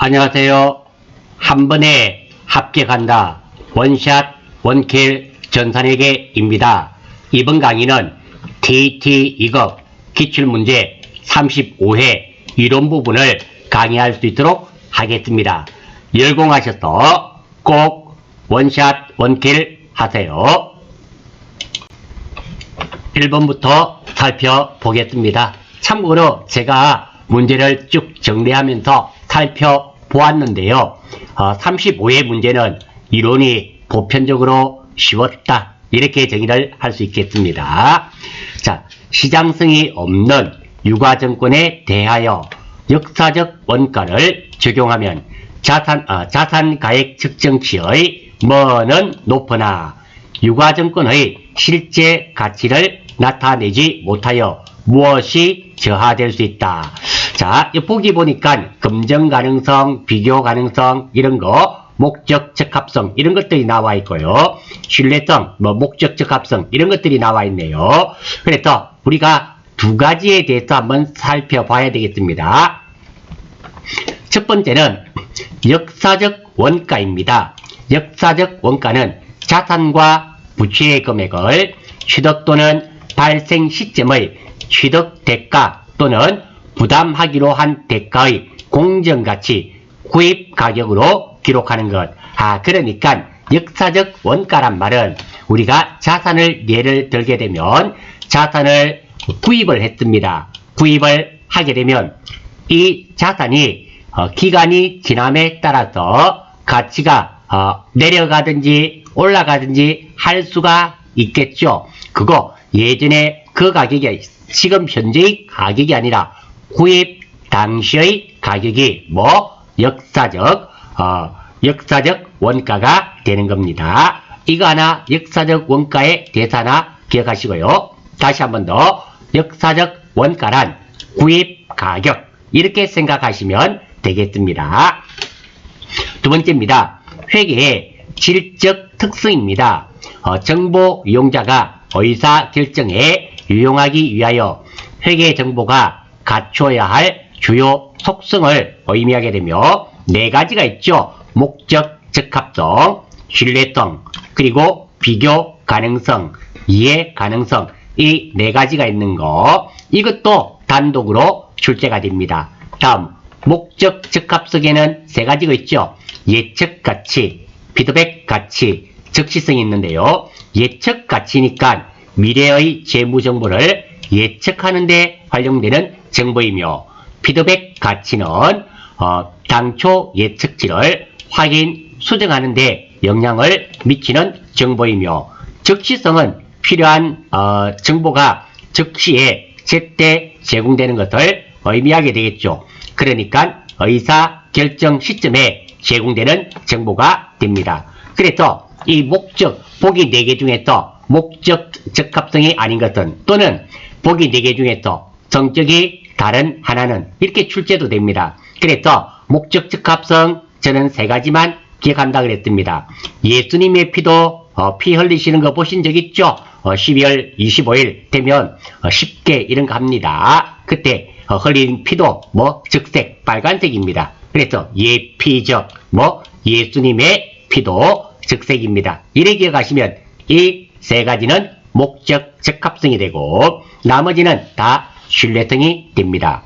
안녕하세요. 한 번에 합격한다. 원샷 원킬 전산회계입니다. 이번 강의는 TT 2급 기출문제 35회 이론 부분을 강의할 수 있도록 하겠습니다. 열공하셔서 꼭 원샷 원킬 하세요. 1번부터 살펴보겠습니다. 참고로 제가 문제를 쭉 정리하면서 살펴보았는데요. 35회 문제는 이론이 보편적으로 쉬웠다. 이렇게 정의를 할 수 있겠습니다. 자, 시장성이 없는 유가증권에 대하여 역사적 원가를 적용하면 자산가액 측정치의 뭐는 높으나 유가증권의 실제 가치를 나타내지 못하여 무엇이 저하될 수 있다. 자, 보기 보니까 검증 가능성, 비교 가능성 이런 거, 목적 적합성 이런 것들이 나와 있고요. 신뢰성, 목적 적합성 이런 것들이 나와 있네요. 그래서 우리가 두 가지에 대해서 한번 살펴봐야 되겠습니다. 첫 번째는 역사적 원가입니다. 역사적 원가는 자산과 부채의 금액을 취득 또는 발생 시점의 취득 대가 또는 부담하기로 한 대가의 공정가치, 구입 가격으로 기록하는 것. 그러니까 역사적 원가란 말은 우리가 자산을 예를 들게 되면 자산을 구입을 했습니다. 구입을 하게 되면 이 자산이 기간이 지남에 따라서 가치가 내려가든지 올라가든지 할 수가 있겠죠. 그거 예전에 그 가격이 지금 현재의 가격이 아니라 구입 당시의 가격이 역사적 원가가 되는 겁니다. 이거 하나 역사적 원가의 대사 하나 기억하시고요. 다시 한 번 더 역사적 원가란 구입 가격 이렇게 생각하시면 되겠습니다. 두 번째입니다. 회계의 질적 특성입니다. 정보 이용자가 의사결정에 유용하기 위하여 회계 정보가 갖춰야 할 주요 속성을 의미하게 되며 네 가지가 있죠. 목적 적합성, 신뢰성, 그리고 비교 가능성, 이해 가능성 이 네 가지가 있는 거 이것도 단독으로 출제가 됩니다. 다음 목적 적합성에는 세 가지가 있죠. 예측 가치, 피드백 가치, 적시성이 있는데요. 예측 가치니까 미래의 재무 정보를 예측하는 데 활용되는 정보이며 피드백 가치는 당초 예측치를 확인, 수정하는 데 영향을 미치는 정보이며 적시성은 필요한 정보가 적시에 제때 제공되는 것을 의미하게 되겠죠. 그러니까 의사결정 시점에 제공되는 정보가 됩니다. 그래서 이 목적, 보기 4개 중에서 목적 적합성이 아닌 것은 또는 보기 4개 중에서 성격이 다른 하나는 이렇게 출제도 됩니다. 그래서 목적 적합성 저는 세 가지만 기억한다 그랬습니다. 예수님의 피도 피 흘리시는 거 보신 적 있죠? 12월 25일 되면 10개 이런 거 합니다. 그때 흘린 피도 적색 빨간색입니다. 그래서 예피적 예수님의 피도 적색입니다. 이렇게 기억하시면 이 세 가지는 목적 적합성이 되고 나머지는 다 신뢰성이 됩니다.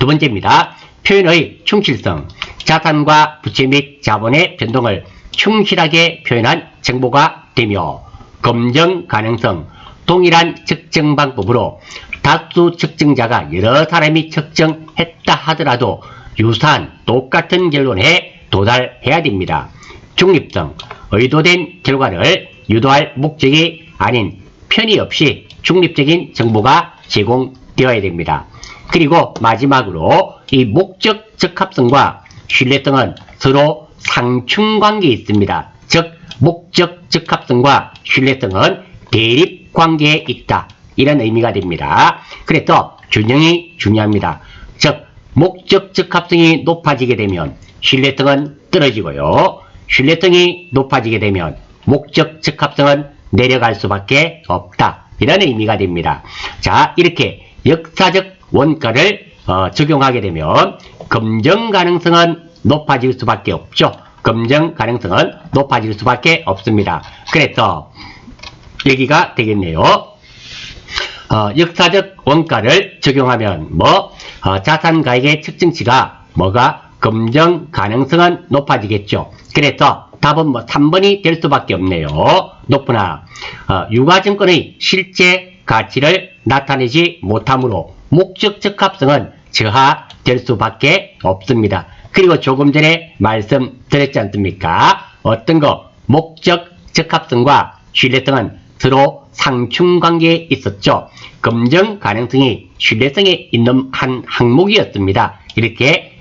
두 번째입니다. 표현의 충실성. 자산과 부채 및 자본의 변동을 충실하게 표현한 정보가 되며 검증 가능성. 동일한 측정 방법으로 다수 측정자가 여러 사람이 측정했다 하더라도 유사한 똑같은 결론에 도달해야 됩니다. 중립성. 의도된 결과를 유도할 목적이 아닌 편의 없이 중립적인 정보가 제공되어야 됩니다. 그리고 마지막으로 이 목적 적합성과 신뢰성은 서로 상충관계에 있습니다. 즉 목적 적합성과 신뢰성은 대립관계에 있다. 이런 의미가 됩니다. 그래서 균형이 중요합니다. 즉 목적 적합성이 높아지게 되면 신뢰성은 떨어지고요. 신뢰성이 높아지게 되면 목적 적합성은 내려갈 수밖에 없다. 이런 의미가 됩니다. 자, 이렇게 역사적 원가를 적용하게 되면 검정 가능성은 높아질 수밖에 없죠. 검정 가능성은 높아질 수밖에 없습니다. 그래서 여기가 되겠네요. 역사적 원가를 적용하면 자산가액의 측정치가 뭐가 검정 가능성은 높아지겠죠. 그래서 답은 3번이 될 수밖에 없네요. 높으나 유가증권의 실제 가치를 나타내지 못하므로 목적 적합성은 저하될 수밖에 없습니다. 그리고 조금 전에 말씀드렸지 않습니까? 어떤 거 목적 적합성과 신뢰성은 서로 상충관계에 있었죠. 검정 가능성이 신뢰성에 있는 한 항목이었습니다. 이렇게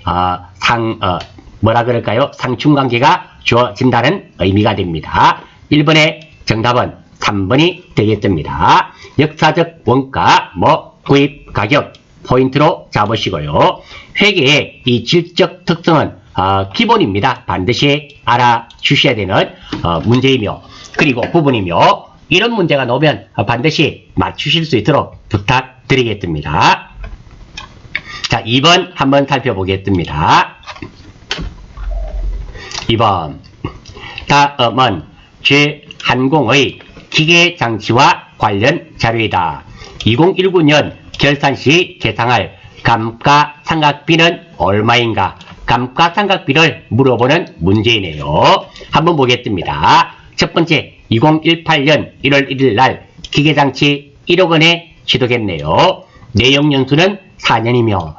뭐라 그럴까요? 상충관계가 주어진다는 의미가 됩니다. 1번의 정답은 3번이 되겠습니다. 역사적 원가, 구입 가격 포인트로 잡으시고요. 회계의 이 질적 특성은 기본입니다. 반드시 알아주셔야 되는 문제이며, 그리고 부분이며, 이런 문제가 나오면 반드시 맞추실 수 있도록 부탁드리겠습니다. 자, 2번 한번 살펴보겠습니다. 2번 다음은 제 항공의 기계장치와 관련 자료이다. 2019년 결산 시 계상할 감가상각비는 얼마인가? 감가상각비를 물어보는 문제이네요. 한번 보겠습니다. 첫 번째, 2018년 1월 1일 날 기계장치 1억 원에 취득했네요. 내용연수는 4년이며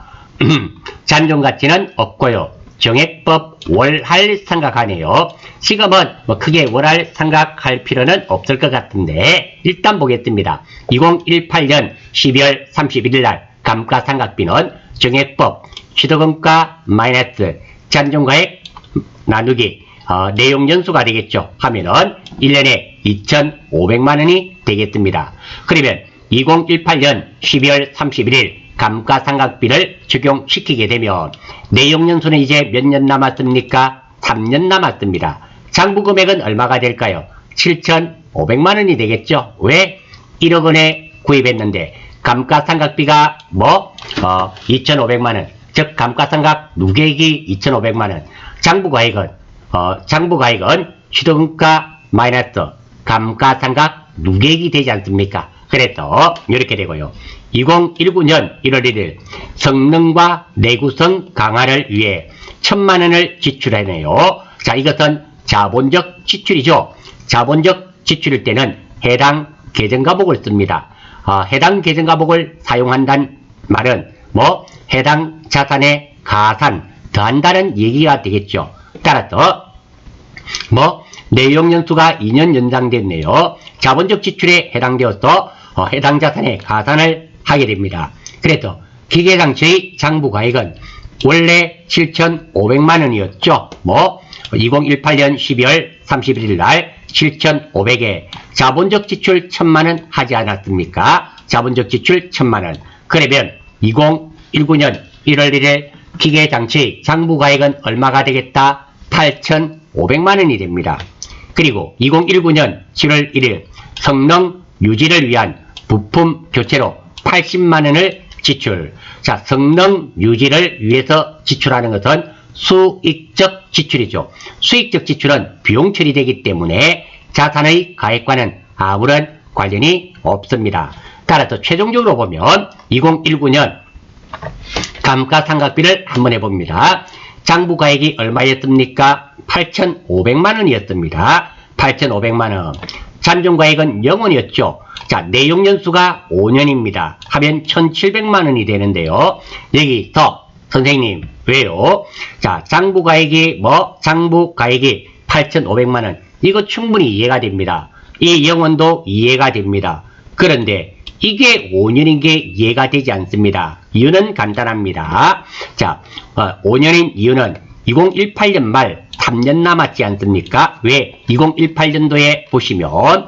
잔존가치는 없고요. 정액법 월할 생각하네요. 지금은 크게 월할 생각할 필요는 없을 것 같은데 일단 보겠습니다. 2018년 12월 31일 날 감가상각비는 정액법 취득원가 마이너스 잔존가액 나누기 내용연수가 되겠죠. 하면은 1년에 2,500만원이 되겠습니다. 그러면 2018년 12월 31일 감가상각비를 적용시키게 되면 내용연수는 이제 몇 년 남았습니까? 3년 남았습니다. 장부금액은 얼마가 될까요? 7,500만원이 되겠죠. 왜? 1억 원에 구입했는데 감가상각비가 2,500만원, 즉 감가상각 누계액이 2,500만원, 장부가액은 취득원가 마이너스 감가상각 누계액이 되지 않습니까? 그래서 이렇게 되고요. 2019년 1월 1일 성능과 내구성 강화를 위해 1,000만원을 지출하네요. 자, 이것은 자본적 지출이죠. 자본적 지출일 때는 해당 계정과목을 씁니다. 해당 계정과목을 사용한다는 말은 해당 자산의 가산 더한다는 얘기가 되겠죠. 따라서 내용연수가 2년 연장됐네요. 자본적 지출에 해당되어서 해당 자산의 가산을 하게 됩니다. 그래서 기계장치의 장부가액은 원래 7,500만원이었죠. 2018년 12월 31일 날 7,500에 자본적 지출 1,000만원 하지 않았습니까? 자본적 지출 1,000만원. 그러면 2019년 1월 1일 기계장치 장부가액은 얼마가 되겠다? 8,500만원이 됩니다. 그리고 2019년 7월 1일 성능 유지를 위한 부품 교체로 80만원을 지출. 자, 성능 유지를 위해서 지출하는 것은 수익적 지출이죠. 수익적 지출은 비용 처리되기 때문에 자산의 가액과는 아무런 관련이 없습니다. 따라서 최종적으로 보면 2019년 감가상각비를 한번 해봅니다. 장부가액이 얼마였습니까? 8,500만원이었습니다. 8,500만원. 잔존가액은 0원이었죠. 자, 내용연수가 5년입니다. 하면 1,700만원이 되는데요. 여기서 선생님 왜요? 자, 장부가액이 장부가액이 8,500만원. 이거 충분히 이해가 됩니다. 이 0원도 이해가 됩니다. 그런데 이게 5년인 게 이해가 되지 않습니다. 이유는 간단합니다. 자, 5년인 이유는 2018년 말 3년 남았지 않습니까? 왜? 2018년도에 보시면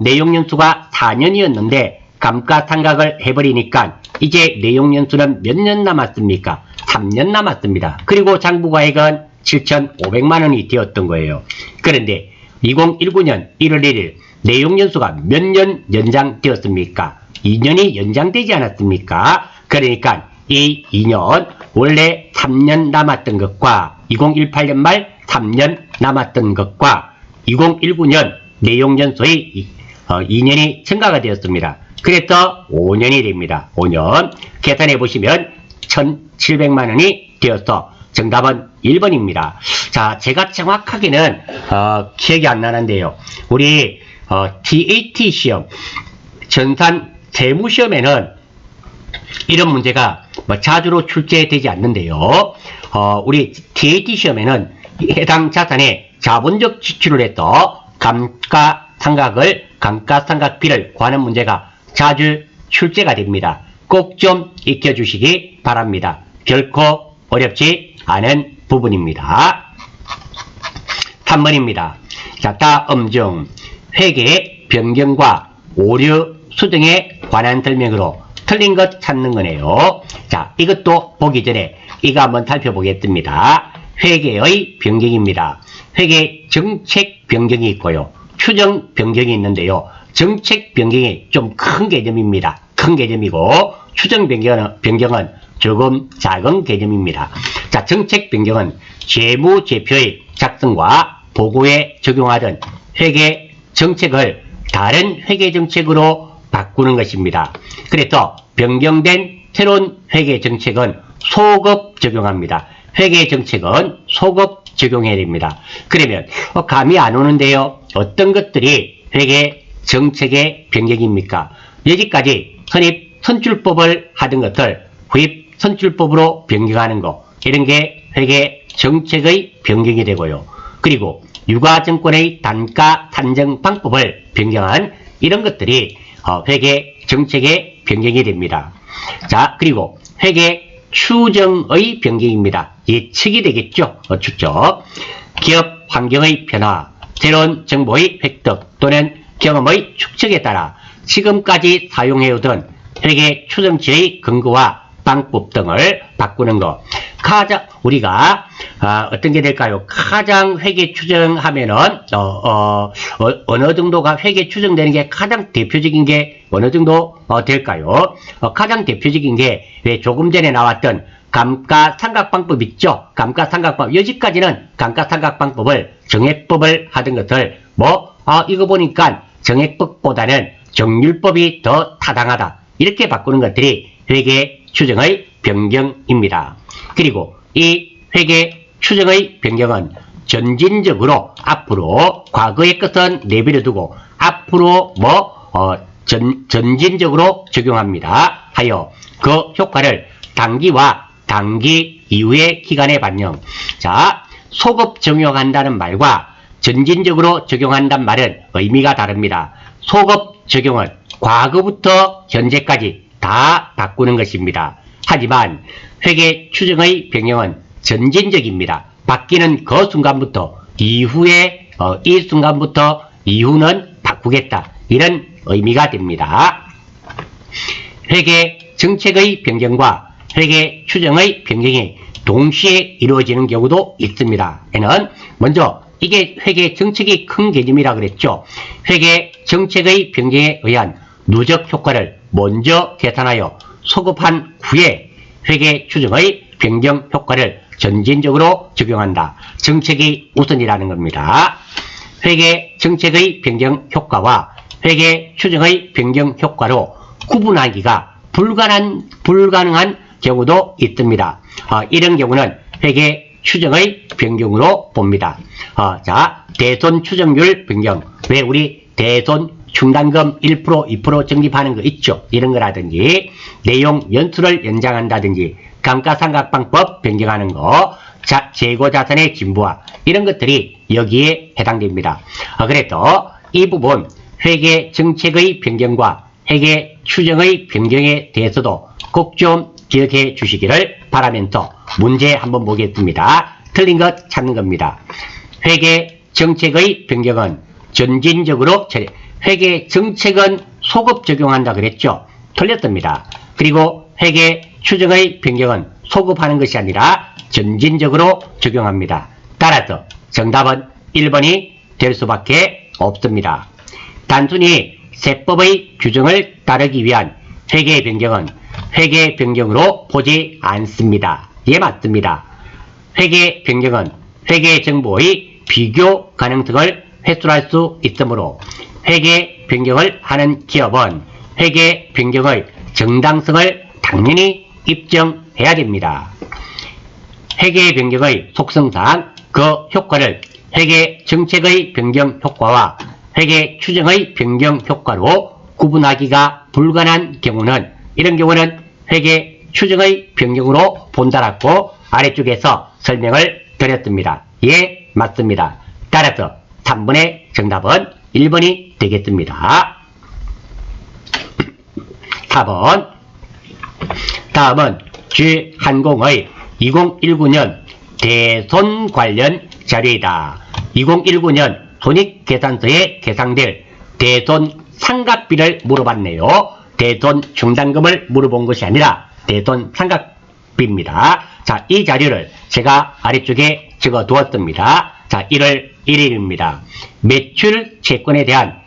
내용연수가 4년이었는데 감가상각을 해버리니까 이제 내용연수는 몇 년 남았습니까? 3년 남았습니다. 그리고 장부가액은 7,500만원이 되었던 거예요. 그런데 2019년 1월 1일 내용연수가 몇 년 연장되었습니까? 2년이 연장되지 않았습니까? 그러니까 이 2년 원래 3년 남았던 것과 2018년 말 3년 남았던 것과 2019년 내용연수의 2년이 증가가 되었습니다. 그래서 5년이 됩니다. 5년 계산해 보시면 1,700만 원이 되어서 정답은 1번입니다. 자, 제가 정확하게는 기억이 안 나는데요. 우리 TAT 시험, 전산 세무시험에는 이런 문제가 자주로 출제되지 않는데요. 우리 TAT 시험에는 해당 자산의 자본적 지출을 해서 감가상각비를 구하는 문제가 자주 출제가 됩니다. 꼭 좀 익혀주시기 바랍니다. 결코 어렵지 않은 부분입니다. 3번입니다. 자, 다음 중 회계 변경과 오류 수정에 관한 설명으로 틀린 것 찾는 거네요. 자, 이것도 보기 전에 이거 한번 살펴보겠습니다. 회계의 변경입니다. 회계 정책 변경이 있고요. 추정 변경이 있는데요. 정책 변경이 좀 큰 개념입니다. 큰 개념이고 추정 변경은 조금 작은 개념입니다. 자, 정책 변경은 재무제표의 작성과 보고에 적용하던 회계 정책을 다른 회계 정책으로 바꾸는 것입니다. 그래서 변경된 새로운 회계 정책은 소급 적용합니다. 회계 정책은 소급 적용해야 됩니다. 그러면 감이 안 오는데요. 어떤 것들이 회계 정책의 변경입니까? 여기까지 선출법을 하던 것을 구입 선출법으로 변경하는 거, 이런 게 회계 정책의 변경이 되고요. 그리고 유가증권의 단가 산정 방법을 변경한 이런 것들이 회계 정책의 변경이 됩니다. 자, 그리고 회계 추정의 변경입니다. 예측이 되겠죠. 추적. 기업 환경의 변화, 새로운 정보의 획득 또는 경험의 축적에 따라 지금까지 사용해오던 회계 추정치의 근거와 방법 등을 바꾸는 것. 우리가 어떤 게 될까요? 가장 회계 추정하면은 어느 정도가 회계 추정되는 게 가장 대표적인 게 어느 정도 될까요? 가장 대표적인 게 왜 조금 전에 나왔던 감가상각방법 있죠? 감가상각방법. 여기까지는 감가상각방법을 정액법을 하던 것을 이거 보니까 정액법보다는 정률법이 더 타당하다. 이렇게 바꾸는 것들이 회계 추정의 변경입니다. 그리고 이 회계 추정의 변경은 점진적으로 앞으로 과거의 것은 내버려 두고 앞으로 점진적으로 적용합니다. 하여 그 효과를 단기와 단기 이후의 기간에 반영. 자, 소급 적용한다는 말과 점진적으로 적용한다는 말은 의미가 다릅니다. 소급 적용은 과거부터 현재까지 다 바꾸는 것입니다. 하지만 회계 추정의 변경은 점진적입니다. 바뀌는 그 순간부터 이후에 이 순간부터 이후는 바꾸겠다. 이런 의미가 됩니다. 회계 정책의 변경과 회계 추정의 변경이 동시에 이루어지는 경우도 있습니다. 에는 먼저 이게 회계 정책이 큰 개념이라 그랬죠. 회계 정책의 변경에 의한 누적 효과를 먼저 계산하여 소급한 후에 회계 추정의 변경 효과를 점진적으로 적용한다. 정책이 우선이라는 겁니다. 회계 정책의 변경 효과와 회계 추정의 변경 효과로 구분하기가 불가능한 경우도 있습니다. 이런 경우는 회계 추정의 변경으로 봅니다. 자, 대손 추정률 변경. 왜 우리 대손 충당금 1%, 2% 적립하는 거 있죠? 이런 거라든지, 내용 연수를 연장한다든지, 감가상각방법 변경하는 거, 재고자산의 진부화, 이런 것들이 여기에 해당됩니다. 그래서 이 부분, 회계 정책의 변경과 회계 추정의 변경에 대해서도 꼭 좀 기억해 주시기를 바라면서 문제 한번 보겠습니다. 틀린 것 찾는 겁니다. 회계 정책의 변경은 점진적으로 회계 정책은 소급 적용한다 그랬죠? 틀렸습니다. 그리고 회계 추정의 변경은 소급하는 것이 아니라 점진적으로 적용합니다. 따라서 정답은 1번이 될 수밖에 없습니다. 단순히 세법의 규정을 따르기 위한 회계 변경은 회계 변경으로 보지 않습니다. 예, 맞습니다. 회계 변경은 회계 정보의 비교 가능성을 회수할 수 있으므로 회계 변경을 하는 기업은 회계 변경의 정당성을 당연히 입증해야 됩니다. 회계 변경의 속성상 그 효과를 회계 정책의 변경 효과와 회계 추정의 변경 효과로 구분하기가 불가능한 경우는, 이런 경우는 회계 추정의 변경으로 본다라고 아래쪽에서 설명을 드렸습니다. 예, 맞습니다. 따라서 3번의 정답은 1번이 되겠습니다. 4번. 다음은 G항공의 2019년 대손 관련 자료이다. 2019년 손익계산서에 계산될 대손 상각비를 물어봤네요. 대손 충당금을 물어본 것이 아니라 대손 상각비입니다. 자, 이 자료를 제가 아래쪽에 적어 두었습니다. 자, 1월 1일입니다. 매출 채권에 대한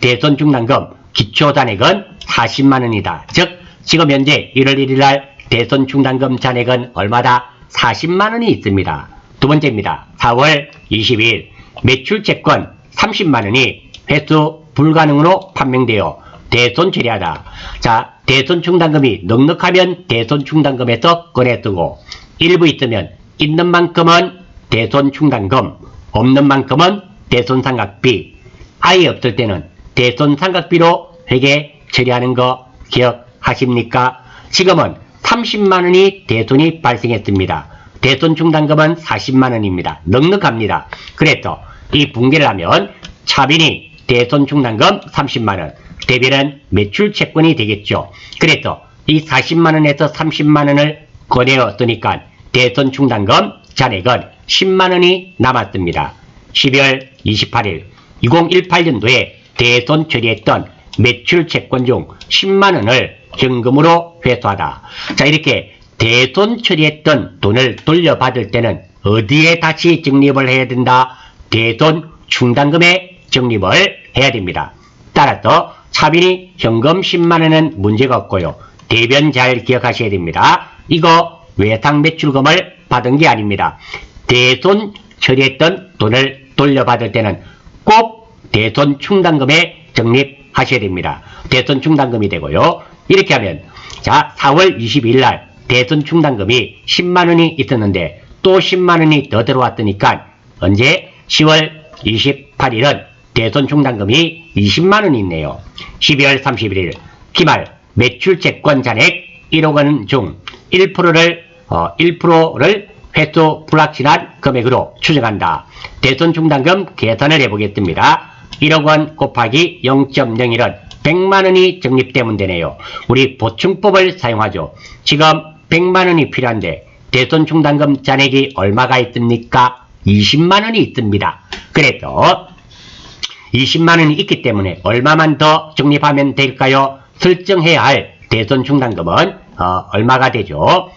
대손 충당금 기초잔액은 40만원이다. 즉, 지금 현재 1월 1일날 대손 충당금 잔액은 얼마다? 40만원이 있습니다. 두 번째입니다. 4월 22일 매출 채권 30만원이 회수 불가능으로 판명되어 대손 처리하다. 자, 대손 충당금이 넉넉하면 대손 충당금에서 꺼내두고 일부 있으면 있는 만큼은 대손 충당금, 없는 만큼은 대손 상각비, 아예 없을 때는 대손 상각비로 회계 처리하는 거 기억하십니까? 지금은 30만원이 대손이 발생했습니다. 대손 충당금은 40만원입니다. 넉넉합니다. 그래서 이 분개를 하면 차빈이 대손 충당금 30만원, 대비는 매출 채권이 되겠죠. 그래서 이 40만원에서 30만원을 꺼내었으니까 대손 충당금 잔액은 10만원이 남았습니다. 12월 28일 2018년도에 대손 처리했던 매출 채권 중 10만원을 현금으로 회수하다. 자, 이렇게 대손 처리했던 돈을 돌려받을 때는 어디에 다시 적립을 해야 된다? 대손 충당금에 적립을 해야 됩니다. 따라서 차빈이 현금 10만원은 문제가 없고요. 대변 잘 기억하셔야 됩니다. 이거 외상 매출금을 받은 게 아닙니다. 대손 처리했던 돈을 돌려받을 때는 꼭 대손 충당금에 적립하셔야 됩니다. 대손 충당금이 되고요. 이렇게 하면 자, 4월 22일 날 대손 충당금이 10만원이 있었는데 또 10만원이 더 들어왔으니까 언제? 10월 28일은 대손 충당금이 20만원이 있네요. 12월 31일 기말 매출 채권 잔액 1억원 중 1%를 회수 불확실한 금액으로 추정한다. 대손 충당금 계산을 해보겠습니다. 1억원 곱하기 0.01은 100만원이 적립되면 되네요. 우리 보충법을 사용하죠. 지금 100만원이 필요한데 대손 충당금 잔액이 얼마가 있습니까? 20만원이 있습니다. 그래서 20만원이 있기 때문에 얼마만 더 적립하면 될까요? 설정해야 할 대손 충당금은 얼마가 되죠?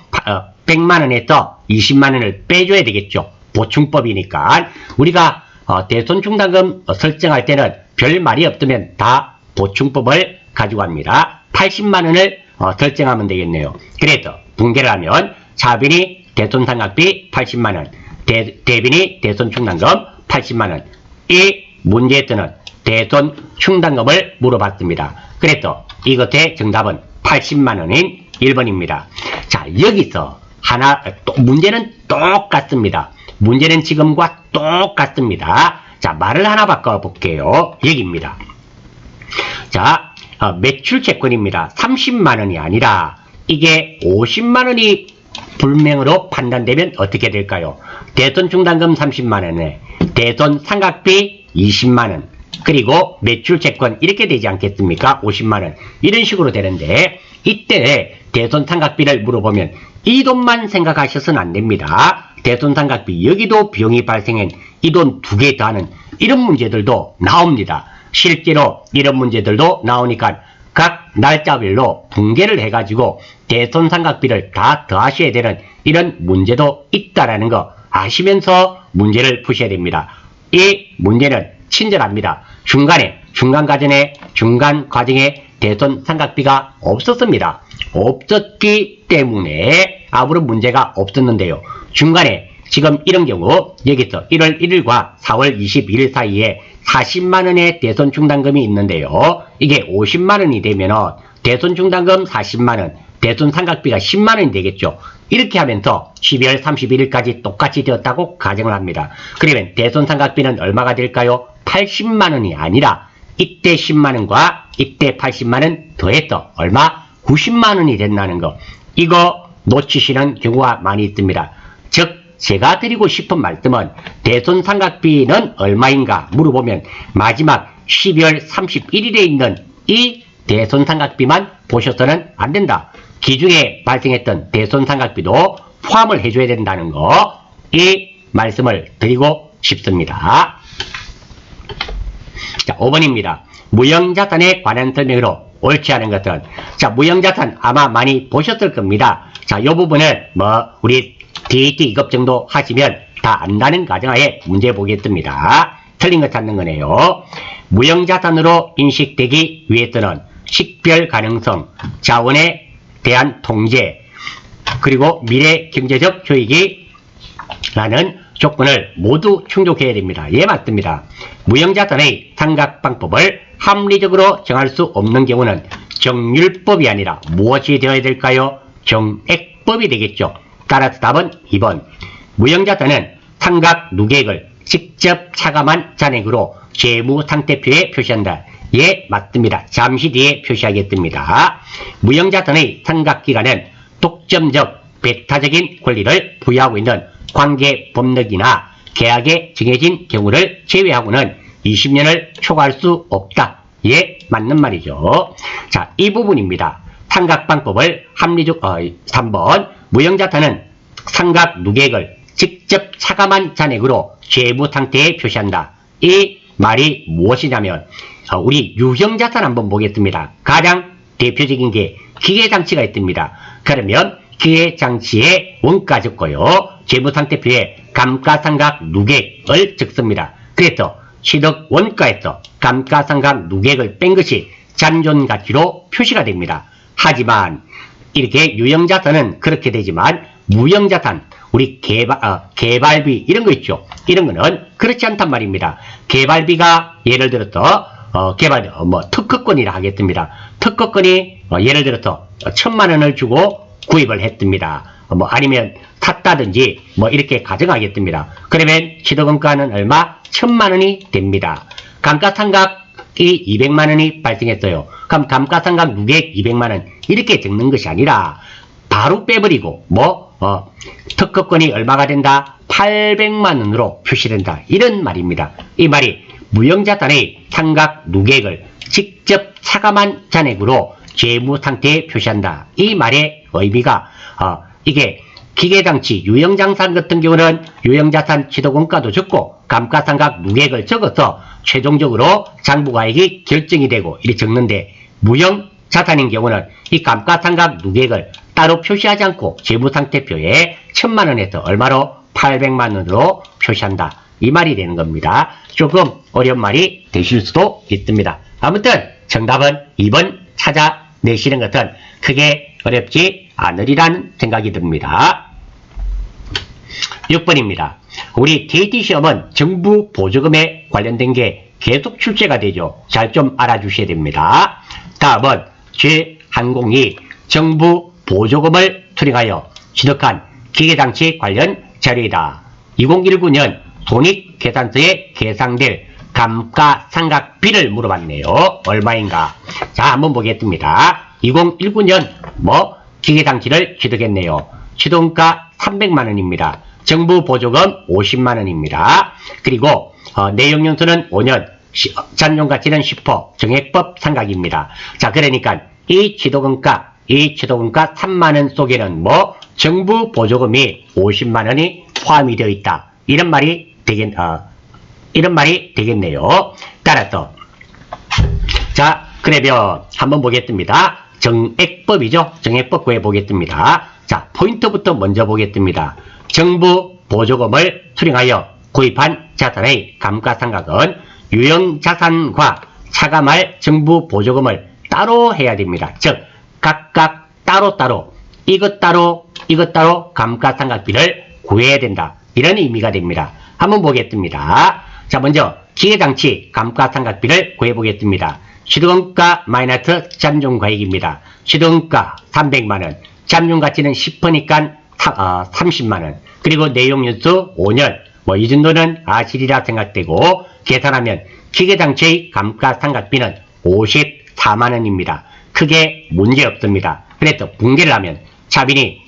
100만원에서 20만원을 빼줘야 되겠죠. 보충법이니까. 우리가 대손 충당금 설정할 때는 별 말이 없으면 다 보충법을 가지고 합니다. 80만원을 설정하면 되겠네요. 그래서 분개를 하면 차빈이 대손 상각비 80만원, 대빈이 대손 충당금 80만원. 이 문제에서는 대손 충당금을 물어봤습니다. 그래서 이것의 정답은 80만원인 1번입니다. 자, 여기서 문제는 똑같습니다. 문제는 지금과 똑같습니다. 자, 말을 하나 바꿔볼게요. 여기입니다. 자, 매출 채권입니다. 30만원이 아니라 이게 50만원이 불명으로 판단되면 어떻게 될까요? 대손 충당금 30만원에 대손 상각비 20만원, 그리고 매출 채권 이렇게 되지 않겠습니까? 50만원. 이런 식으로 되는데 이때 대손 상각비를 물어보면 이 돈만 생각하셔서는 안 됩니다. 대손 상각비 여기도 비용이 발생한 이 돈 두 개 더하는 이런 문제들도 나옵니다. 실제로 이런 문제들도 나오니까 각 날짜별로 분개를 해가지고 대손 상각비를 다 더하셔야 되는 이런 문제도 있다라는 거 아시면서 문제를 푸셔야 됩니다. 이 문제는 친절합니다. 중간 과정에 대손 상각비가 없었습니다. 없었기 때문에 아무런 문제가 없었는데요. 중간에 지금 이런 경우 여기서 1월 1일과 4월 22일 사이에 40만원의 대손 충당금이 있는데요. 이게 50만원이 되면 대손 충당금 40만원, 대손 상각비가 10만원이 되겠죠. 이렇게 하면서 12월 31일까지 똑같이 되었다고 가정을 합니다. 그러면 대손 상각비는 얼마가 될까요? 80만원이 아니라 이때 10만원과 이때 80만원 더해서 얼마? 90만원이 된다는 거. 이거 놓치시는 경우가 많이 있습니다. 즉 제가 드리고 싶은 말씀은 대손 상각비는 얼마인가 물어보면 마지막 12월 31일에 있는 이 대손 상각비만 보셔서는 안 된다. 기중에 발생했던 대손 상각비도 포함을 해줘야 된다는 거, 이 말씀을 드리고 싶습니다. 자, 5번입니다. 무형자산에 관한 설명으로 옳지 않은 것은, 자, 무형자산 아마 많이 보셨을 겁니다. 자, 이 부분은 우리 DAT 2급 정도 하시면 다 안다는 가정하에 문제 보겠습니다. 틀린 거 찾는 거네요. 무형자산으로 인식되기 위해서는 식별 가능성, 자원에 대한 통제, 그리고 미래 경제적 효익이 라는 조건을 모두 충족해야 됩니다. 예, 맞습니다. 무형자산의 상각방법을 합리적으로 정할 수 없는 경우는 정률법이 아니라 무엇이 되어야 될까요? 정액법이 되겠죠. 따라서 답은 2번. 무형자산은 상각 누계액을 직접 차감한 잔액으로 재무상태표에 표시한다. 예, 맞습니다. 잠시 뒤에 표시하겠습니다. 무형자산의 상각기간은 독점적, 배타적인 권리를 부여하고 있는 관계법령이나 계약에 정해진 경우를 제외하고는 20년을 초과할 수 없다. 예, 맞는 말이죠. 자, 이 부분입니다. 상각방법을 합리적, 3번. 무형자산은 상각 누계액을 직접 차감한 잔액으로 재무상태에 표시한다. 이 말이 무엇이냐면, 우리 유형자산 한번 보겠습니다. 가장 대표적인 게 기계장치가 있습니다. 그러면 기계장치의 원가 적고요. 재무상태표에 감가상각 누계액을 적습니다. 그래서 취득 원가에서 감가상각 누계액을 뺀 것이 잔존가치로 표시가 됩니다. 하지만 이렇게 유형자산은 그렇게 되지만 무형자산, 우리 개발비 이런 거 있죠. 이런 거는 그렇지 않단 말입니다. 개발비가 예를 들어서 특허권이라 하겠습니다. 특허권이 예를 들어서 1000만원을 주고 구입을 했습니다. 아니면 샀다든지 이렇게 가정하겠습니다. 그러면 취득원가는 얼마? 1000만원이 됩니다. 감가상각이 200만원이 발생했어요. 그럼 감가상각 누계액 200만원 이렇게 적는 것이 아니라 바로 빼버리고 특허권이 얼마가 된다? 800만원으로 표시된다. 이런 말입니다. 이 말이 무형자산의 상각 누계액을 직접 차감한 잔액으로 재무상태에 표시한다. 이 말의 의미가 이게 기계장치, 유형자산 같은 경우는 유형자산 취득원가도 적고 감가상각 누계액을 적어서 최종적으로 장부가액이 결정이 되고 이렇게 적는데, 무형자산인 경우는 이 감가상각 누계액을 따로 표시하지 않고 재무상태표에 1000만원에서 얼마로? 800만원으로 표시한다. 이 말이 되는 겁니다. 조금 어려운 말이 되실 수도 있습니다. 아무튼 정답은 2번 찾아내시는 것은 크게 어렵지 않으리라는 생각이 듭니다. 6번입니다. 우리 DAT 시험은 정부 보조금에 관련된 게 계속 출제가 되죠. 잘 좀 알아주셔야 됩니다. 다음은 제 항공이 정부 보조금을 투입하여 취득한 기계장치 관련 자료이다. 2019년 손익계산서에 계산될 감가상각비를 물어봤네요. 얼마인가? 자, 한번 보겠습니다. 2019년 기계장치를 취득했네요. 취득원가 300만원입니다. 정부 보조금 50만원입니다. 그리고 내용연수는 5년, 잔존가치는 10%, 정액법 상각입니다. 자, 그러니까 이 취득원가 3만원 속에는 정부 보조금이 50만원이 포함이 되어 있다. 이런 말이 되겠네요. 따라서 자, 그러면 한번 보겠습니다. 정액법이죠. 정액법 구해 보겠습니다. 자, 포인트부터 먼저 보겠습니다. 정부 보조금을 수령하여 구입한 자산의 감가상각은 유형자산과 차감할 정부 보조금을 따로 해야 됩니다. 즉 각각 따로따로 이것 따로 감가상각비를 구해야 된다. 이런 의미가 됩니다. 한번 보겠습니다. 자, 먼저 기계장치 감가상각비를 구해보겠습니다. 시도원가 마이너스 잠정과액입니다. 시도원가 300만원, 잠정가치는 10%니까 30만원, 그리고 내용연수 5년, 이 정도는 아시리라 생각되고, 계산하면 기계장치의 감가상각비는 54만원입니다. 크게 문제없습니다. 그래서 분개를 하면 차빈이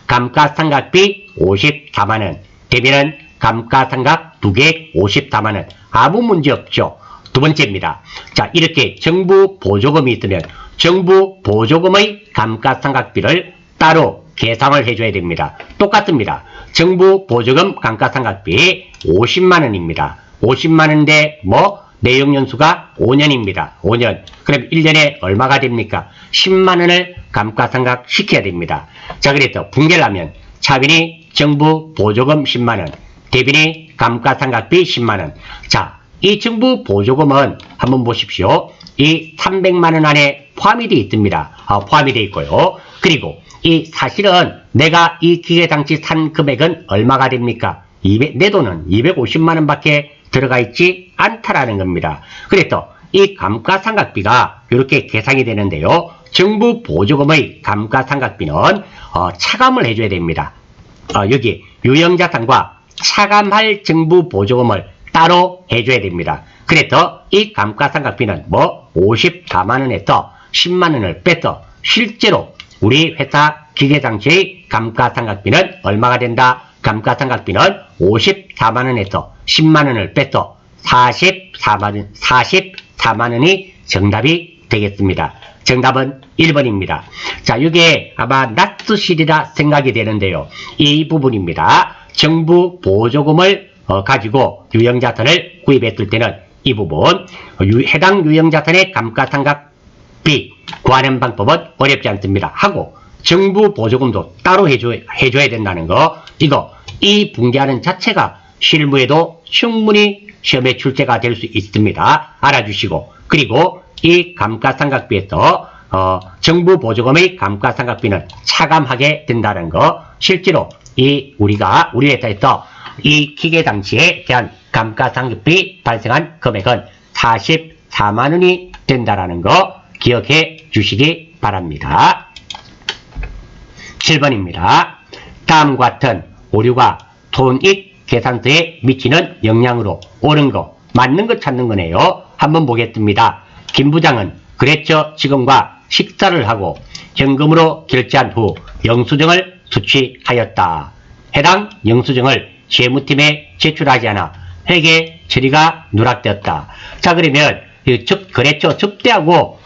감가상각비 54만원, 대비는 감가상각 2개 54만원, 아무 문제 없죠. 두 번째입니다. 자, 이렇게 정부 보조금이 있으면 정부 보조금의 감가상각비를 따로 계산을 해줘야 됩니다. 똑같습니다. 정부 보조금 감가상각비 50만원입니다. 50만원인데 내용연수가 5년입니다. 5년. 그럼 1년에 얼마가 됩니까? 10만원을 감가상각 시켜야 됩니다. 자, 그래서 분개를 하면 차빈이 정부 보조금 10만원, 대빈이 감가상각비 10만원. 자, 이 정부 보조금은 한번 보십시오. 이 300만원 안에 포함이 되어 있습니다. 포함이 되어 있고요. 그리고 이 사실은 내가 이 기계장치 산 금액은 얼마가 됩니까? 내 돈은 250만원 밖에 들어가 있지 않다라는 겁니다. 그래서 이 감가상각비가 이렇게 계산이 되는데요. 정부 보조금의 감가상각비는 차감을 해줘야 됩니다. 여기 유형자산과 차감할 정부 보조금을 따로 해줘야 됩니다. 그래서 이 감가상각비는 54만원에서 10만원을 빼서 실제로 우리 회사 기계장치의 감가상각비는 얼마가 된다? 감가상각비는 54만원에서 10만원을 빼서 44만원이 정답이 되겠습니다. 정답은 1번입니다. 자, 이게 아마 낫스실이라 생각이 되는데요. 이 부분입니다. 정부 보조금을 가지고 유형자산을 구입했을 때는 이 부분, 해당 유형자산의 감가상각비 구하는 방법은 어렵지 않습니다. 하고 정부 보조금도 따로 해줘야 된다는 거, 이 분개하는 자체가 실무에도 충분히 시험에 출제가 될 수 있습니다. 알아주시고, 그리고 이 감가상각비에서 정부 보조금의 감가상각비는 차감하게 된다는 거, 실제로 우리 회사에서 이 기계장치에 대한 감가상각비 발생한 금액은 44만원이 된다는 거 기억해 주시기 바랍니다. 7번입니다. 다음과 같은 오류가 손익 계산서에 미치는 영향으로 옳은 거, 맞는 거 찾는 거네요. 한번 보겠습니다. 김 부장은 거래처 직원과 식사를 하고 현금으로 결제한 후 영수증을 수취하였다. 해당 영수증을 재무팀에 제출하지 않아 회계 처리가 누락되었다. 자, 그러면 거래처 접대하고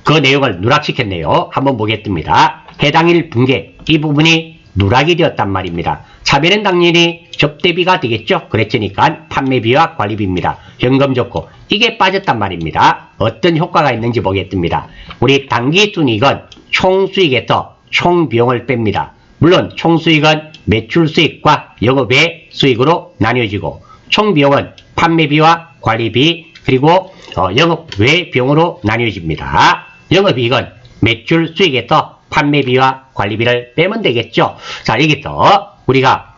그 내용을 누락시켰네요. 한번 보겠습니다. 해당일 분개, 이 부분이 누락이 되었단 말입니다. 차별은 당연히 접대비가 되겠죠. 거래처니까 판매비와 관리비입니다. 현금 좋고 이게 빠졌단 말입니다. 어떤 효과가 있는지 보겠습니다. 우리 당기순이익은 총수익에서 총비용을 뺍니다. 물론 총수익은 매출수익과 영업외 수익으로 나뉘어지고, 총비용은 판매비와 관리비 그리고 영업외 비용으로 나뉘어집니다. 영업이익은 매출수익에서 판매비와 관리비를 빼면 되겠죠. 자, 여기서 우리가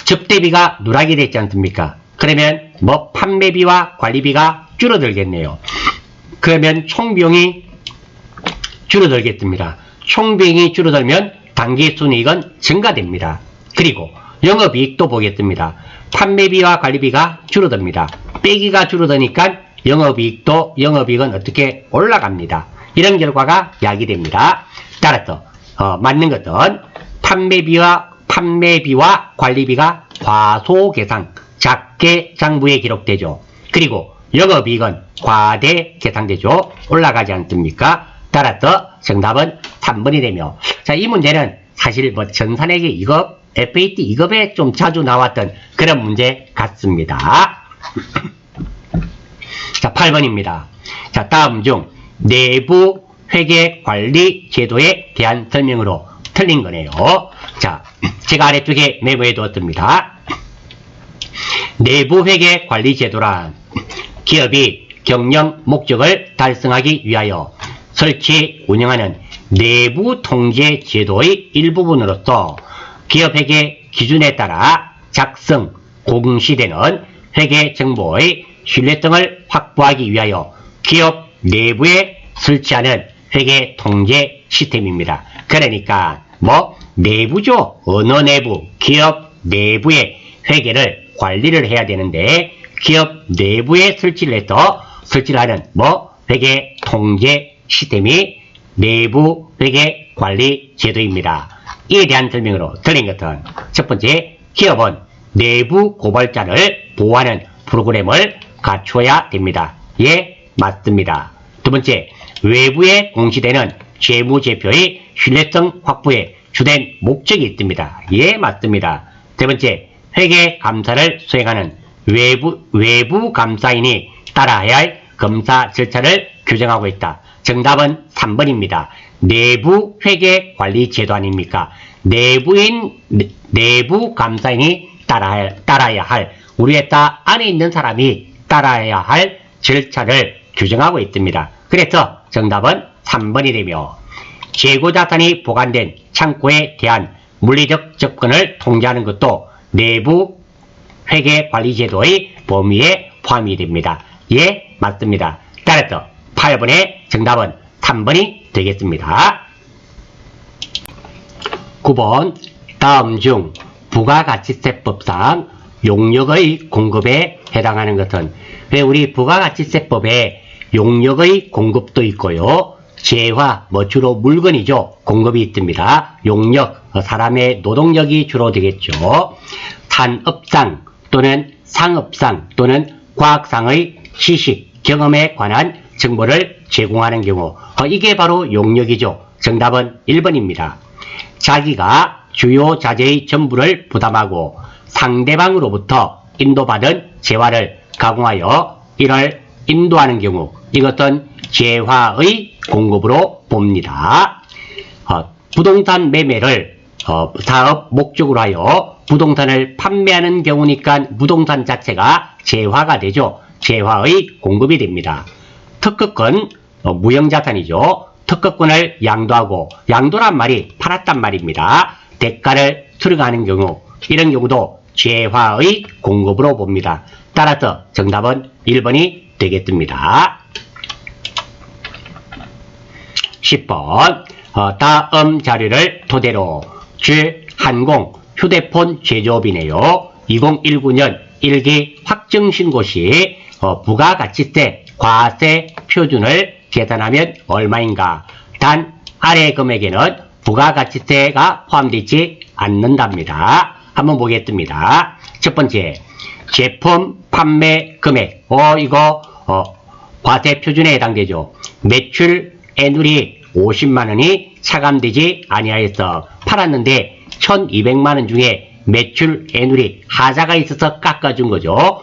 접대비가 누락이 됐지 않습니까? 그러면 판매비와 관리비가 줄어들겠네요. 그러면 총비용이 줄어들겠습니다. 총비용이 줄어들면 당기순이익은 증가됩니다. 그리고 영업이익도 보겠습니다. 판매비와 관리비가 줄어듭니다. 빼기가 줄어드니까 영업이익은 어떻게 올라갑니다. 이런 결과가 야기됩니다. 따라서 맞는 것은 판매비와 관리비가 과소계상 작게 장부에 기록되죠. 그리고 영업이익은 과대 계상되죠. 올라가지 않습니까? 따라서 정답은 3번이 되며, 자, 이 문제는 사실 전산회계 2급, FAT 2급에 좀 자주 나왔던 그런 문제 같습니다. 자, 8번입니다. 자, 다음 중 내부 회계 관리 제도에 대한 설명으로 틀린 거네요. 자, 제가 아래쪽에 메모해 두었습니다. 내부 회계 관리 제도란 기업이 경영 목적을 달성하기 위하여 설치 운영하는 내부 통제 제도의 일부분으로서 기업회계 기준에 따라 작성, 공시되는 회계 정보의 신뢰성을 확보하기 위하여 기업 내부에 설치하는 회계 통제 시스템입니다. 그러니까 내부죠. 어느 내부, 기업 내부의 회계를 관리를 해야 되는데 기업 내부에 설치를 하는 회계 통제 시스템이 내부 회계 관리 제도입니다. 이에 대한 설명으로 틀린 것은 첫 번째, 기업은 내부 고발자를 보호하는 프로그램을 갖춰야 됩니다. 예, 맞습니다. 두 번째, 외부에 공시되는 재무제표의 신뢰성 확보에 주된 목적이 있습니다. 예, 맞습니다. 세 번째, 회계 감사를 수행하는 외부 감사인이 따라야 할 검사 절차를 규정하고 있다. 정답은 3번입니다. 내부 회계 관리 제도 아닙니까? 내부 감사인이 따라야 할, 우리 회사 안에 있는 사람이 따라야 할 절차를 규정하고 있습니다. 그래서 정답은 3번이 되며, 재고자산이 보관된 창고에 대한 물리적 접근을 통제하는 것도 내부 회계관리제도의 범위에 포함이 됩니다. 예, 맞습니다. 따라서 8번의 정답은 3번이 되겠습니다. 9번, 다음 중 부가가치세법상 용역의 공급에 해당하는 것은, 왜 우리 부가가치세법에 용역의 공급도 있고요, 재화, 주로 물건이죠, 공급이 있습니다. 용역, 사람의 노동력이 주로 되겠죠. 산업상 또는 상업상 또는 과학상의 지식, 경험에 관한 정보를 제공하는 경우, 이게 바로 용역이죠. 정답은 1번입니다. 자기가 주요 자재의 전부를 부담하고 상대방으로부터 인도받은 재화를 가공하여 이를 인도하는 경우, 이것은 재화의 공급으로 봅니다. 부동산 매매를 사업 목적으로 하여 부동산을 판매하는 경우니까 부동산 자체가 재화가 되죠. 재화의 공급이 됩니다. 특허권, 무형자산이죠. 특허권을 양도하고, 양도란 말이 팔았단 말입니다. 대가를 수령하는 경우, 이런 경우도 재화의 공급으로 봅니다. 따라서 정답은 1번이 되겠습니다. 10번, 다음 자료를 토대로 주한공 휴대폰 제조업이네요. 2019년 1기 확정신고 시 부가가치세 과세 표준을 계산하면 얼마인가? 단 아래 금액에는 부가가치세가 포함되어 있지 않는답니다. 한번 보겠습니다. 첫 번째, 제품 판매 금액. 이거 과세 표준에 해당되죠. 매출 애누리 50만원이 차감되지 아니하여서 팔았는데 1200만원 중에 매출 애누리 하자가 있어서 깎아준 거죠.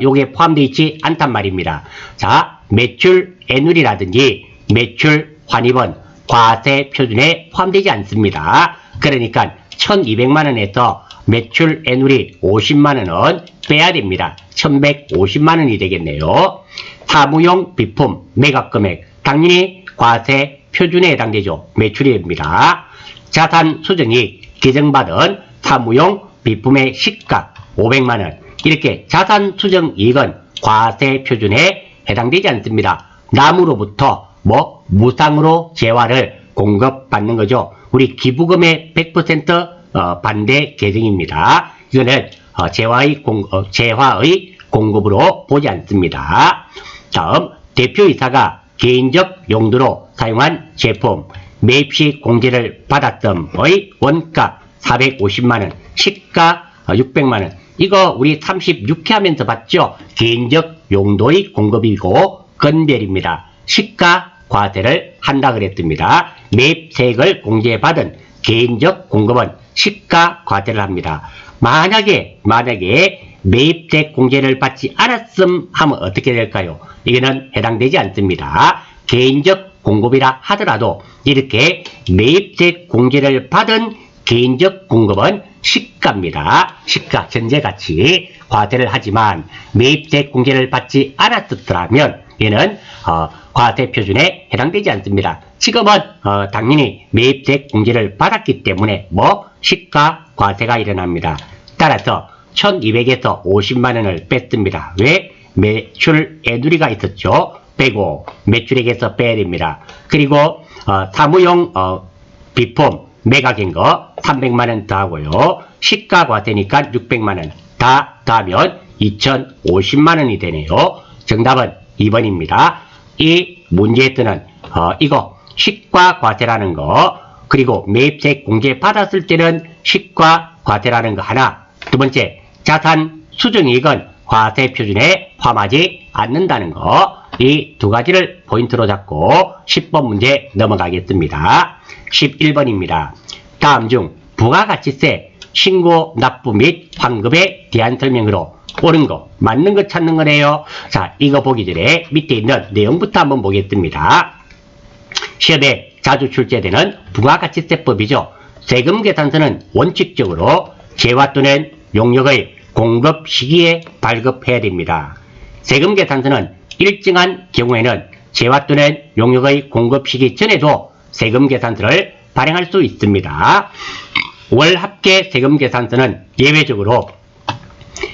요게 포함되어 있지 않단 말입니다. 자, 매출 애누리라든지 매출 환입은 과세 표준에 포함되지 않습니다. 그러니까 1200만원에서 매출 애누리 50만원은 빼야 됩니다. 1150만원이 되겠네요. 사무용 비품 매각금액, 당연히 과세 표준에 해당되죠. 매출입니다. 자산 수정이익 개정받은 사무용 비품의 시가 500만원, 이렇게 자산 수정이익은 과세 표준에 해당되지 않습니다. 남으로부터 무상으로 재화를 공급받는 거죠. 우리 기부금의 100% 반대 계정입니다. 이거는 재화의 공급으로 보지 않습니다. 다음, 대표이사가 개인적 용도로 사용한 제품 매입시 공제를 받았음의 원가 450만원, 시가 600만원. 이거 우리 36회 하면서 봤죠? 개인적 용도의 공급이고 건별입니다. 시가 과세를 한다 그랬습니다. 매입세액을 공제받은 개인적 공급은 시가 과세를 합니다. 만약에 매입세 공제를 받지 않았음 하면 어떻게 될까요? 이거는 해당되지 않습니다. 개인적 공급이라 하더라도 이렇게 매입세 공제를 받은 개인적 공급은 시가입니다. 시가, 전제가치 과세를 하지만 매입세 공제를 받지 않았더라면 얘는 과세표준에 해당되지 않습니다. 지금은 당연히 매입세 공제를 받았기 때문에 시가 과세가 일어납니다. 따라서 1200에서 50만원을 뺐습니다. 왜? 매출 애누리가 있었죠. 빼고 매출액에서 빼야 됩니다. 그리고 사무용 비품 매각인 거 300만원 더하고요. 시가 과세니까 600만원 다 더하면 2050만원이 되네요. 정답은 2번입니다. 이 문제에 뜨는 이거 시가 과세라는 거, 그리고 매입세 공제 받았을 때는 시가 과세라는 거 하나, 두 번째 자산 수정이익은 과세 표준에 포함하지 않는다는 거, 이 두 가지를 포인트로 잡고 10번 문제 넘어가겠습니다. 11번입니다. 다음 중 부가가치세 신고 납부 및 환급에 대한 설명으로 옳은 거, 맞는 거 찾는 거네요. 자, 이거 보기 전에 밑에 있는 내용부터 한번 보겠습니다. 시험에 자주 출제되는 부가가치세법이죠. 세금계산서는 원칙적으로 재화 또는 용역의 공급 시기에 발급해야 됩니다. 세금계산서는 일정한 경우에는 재화 또는 용역의 공급 시기 전에도 세금계산서를 발행할 수 있습니다. 월합계 세금계산서는 예외적으로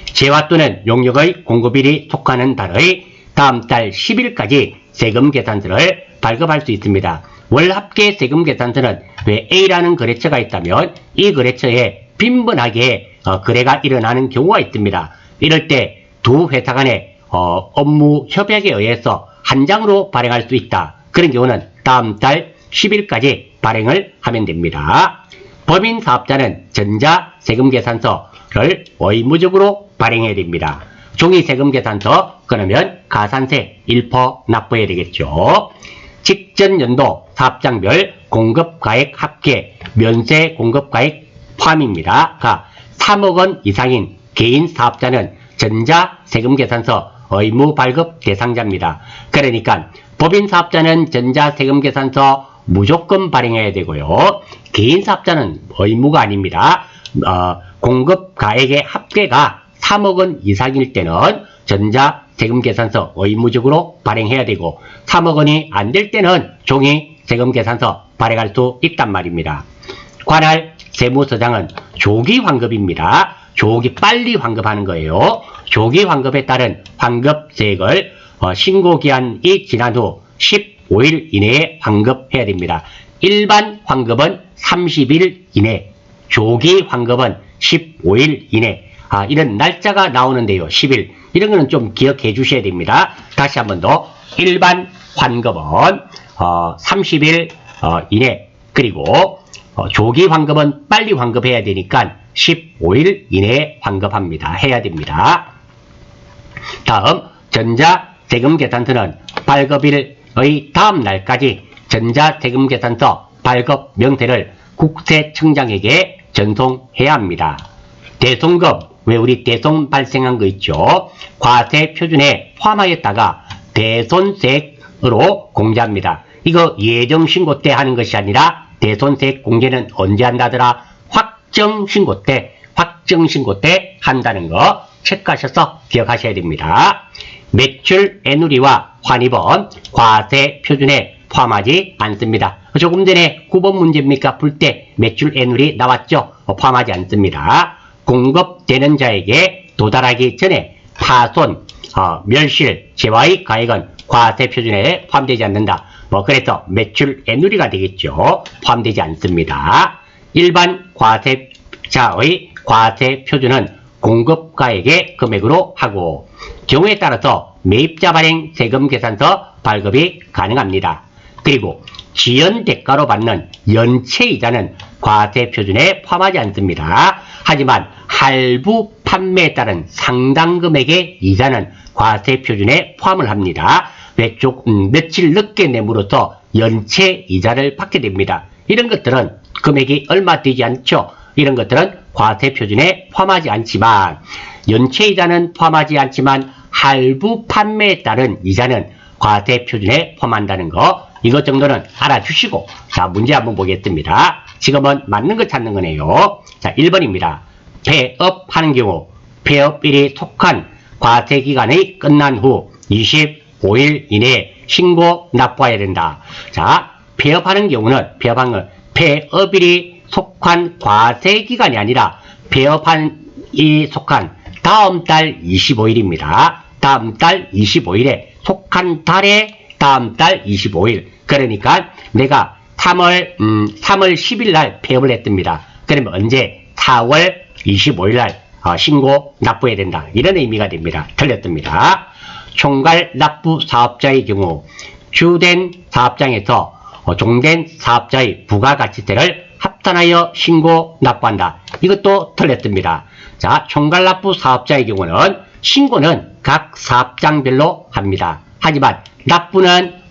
재화 또는 용역의 공급일이 속하는 달의 다음 달 10일까지 세금계산서를 발급할 수 있습니다. 월합계 세금계산서는 왜 A라는 거래처가 있다면 이 거래처에 빈번하게 거래가 일어나는 경우가 있습니다. 이럴 때 두 회사 간의 업무 협약에 의해서 한 장으로 발행할 수 있다. 그런 경우는 다음 달 10일까지 발행을 하면 됩니다. 법인 사업자는 전자 세금계산서를 의무적으로 발행해야 됩니다. 종이 세금계산서 그러면 가산세 1% 납부해야 되겠죠. 직전 연도 사업장별 공급가액 합계 면세 공급가액 포함입니다. 3억 원 이상인 개인 사업자는 전자 세금계산서 의무 발급 대상자입니다. 그러니까 법인 사업자는 전자 세금계산서 무조건 발행해야 되고요. 개인 사업자는 의무가 아닙니다. 공급가액의 합계가 3억 원 이상일 때는 전자 세금계산서 의무적으로 발행해야 되고 3억 원이 안 될 때는 종이 세금계산서 발행할 수 있단 말입니다. 관할 세무서장은 조기 환급입니다. 조기 빨리 환급하는 거예요. 조기 환급에 따른 환급세액을 신고기한이 지난 후 15일 이내에 환급해야 됩니다. 일반 환급은 30일 이내, 조기 환급은 15일 이내. 이런 날짜가 나오는데요. 10일. 이런 거는 좀 기억해 주셔야 됩니다. 다시 한 번 더. 일반 환급은 30일 이내. 그리고 조기 환급은 빨리 환급해야 되니까 15일 이내에 환급합니다. 해야 됩니다. 다음 전자세금계산서는 발급일의 다음 날까지 전자세금계산서 발급 명세를 국세청장에게 전송해야 합니다. 대손금, 왜 우리 대손 발생한 거 있죠? 과세 표준에 포함하였다가 대손세액으로 공제합니다. 이거 예정신고 때 하는 것이 아니라 대손세액 공제는 언제 한다더라? 확정신고 때 한다는 거 체크하셔서 기억하셔야 됩니다. 매출 애누리와 환입은 과세 표준에 포함하지 않습니다. 조금 전에 9번 문제입니까? 풀 때 매출 애누리 나왔죠? 포함하지 않습니다. 공급되는 자에게 도달하기 전에 파손, 멸실, 재화의 가액은 과세 표준에 포함되지 않는다. 그래서 매출 애누리가 되겠죠. 포함되지 않습니다. 일반 과세자의 과세 표준은 공급가액의 금액으로 하고 경우에 따라서 매입자 발행 세금계산서 발급이 가능합니다. 그리고 지연대가로 받는 연체이자는 과세 표준에 포함하지 않습니다. 하지만 할부 판매에 따른 상당 금액의 이자는 과세 표준에 포함을 합니다. 며칠 늦게 내므로써 연체이자를 받게 됩니다. 이런 것들은 금액이 얼마 되지 않죠. 이런 것들은 과세 표준에 포함하지 않지만 연체이자는 포함하지 않지만 할부 판매에 따른 이자는 과세 표준에 포함한다는 거, 이것 정도는 알아주시고 자 문제 한번 보겠습니다. 지금은 맞는 거 찾는 거네요. 자, 1번입니다. 폐업하는 경우 폐업일이 속한 과세기간이 끝난 후 25일 이내에 신고 납부해야 된다. 자, 폐업하는 경우는 폐업일이 속한 과세기간이 아니라 폐업한이 속한 다음 달 25일입니다. 다음 달 25일에 속한 달에 다음 달 25일. 그러니까 내가 3월 10일 날 폐업을 했답니다. 그러면 언제? 4월 25일 날 신고 납부해야 된다. 이런 의미가 됩니다. 틀렸답니다. 총괄 납부 사업자의 경우 주된 사업장에서 종된 사업자의 부가가치세를 합산하여 신고 납부한다. 이것도 틀렸답니다. 자, 총괄 납부 사업자의 경우는 신고는 각 사업장별로 합니다. 하지만 납부는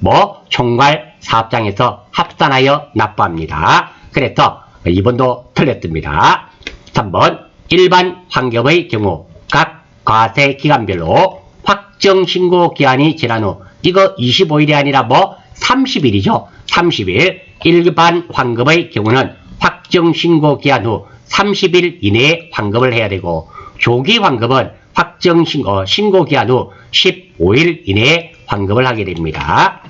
총괄 사업장에서 합산하여 납부합니다. 그래서 2번도 틀렸답니다. 3번 일반 환급의 경우 각 과세 기간별로 확정 신고 기한이 지난 후 이거 25일이 아니라 30일이죠. 30일 일반 환급의 경우는 확정 신고 기한 후 30일 이내에 환급을 해야 되고 조기 환급은 확정 신고 기한 후 15일 이내에 환급을 하게 됩니다.